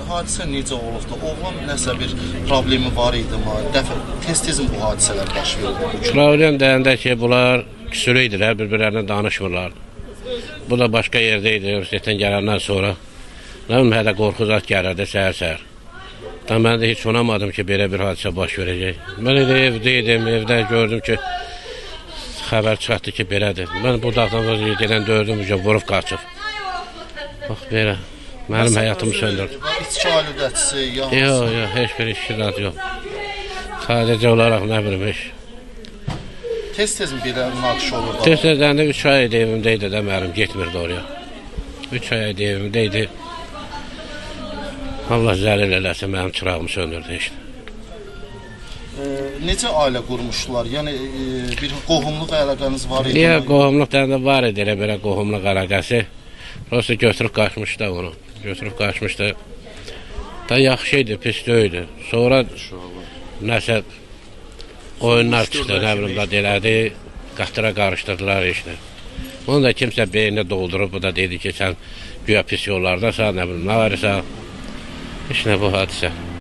hadisə necə olubdu? Oğlan nəsə bir problemi var idi mi? Tez-tezin bu hadisələr baş verir. Problem deyəndə ki, bunlar küsülü idilər, bir-birlərinə danışmırlar. Bu da başqa yerdə idi, universitetdən gələndən sonra. Nə bilim, hələ qorxu zat gəlirdi səhər-səhər. Mən də heç unamadım ki, belə bir hadisə baş verəcək. Mən evdəydim, evdə gördüm ki, xəbər çıxartdı ki, belədir. Mən bu dağdan gedən dördüm, vurub qaçıb. Bax, belə, mənim həyatımı söndürdü. İçki alüdətisi, yansı? Yox, heç bir işki zat yox. Sadəcə olaraq nə bilim, heç. Tez-tez mi belə münaqişə olur? Tez-tezdən də 3 ay idi evimdə idi də mənim, getmirdi oraya. 3 ay idi evimdə idi. Allah zəlil eləsin, mənim çırağımı söndürdü işte. Necə ailə qurmuşdular? Yəni, bir qohumluq əlaqəniz var idi? Niyə qohumluq da var idi, elə belə qohumluq əlaqəsi. Prosta götürüb qaçmışdı onu. Götürüb qaçmışdı. Da yaxşı idi, pis deyildi. Sonra nəsə oyunlar çıxdı, nə bilim da delədi. Qatıra qarışdırdılar işte. Onu da kimsə beyninə doldurub, bu da dedi ki, sən güya pis yollardasan, nə bilim, nə varsa. İşte bu hadisə.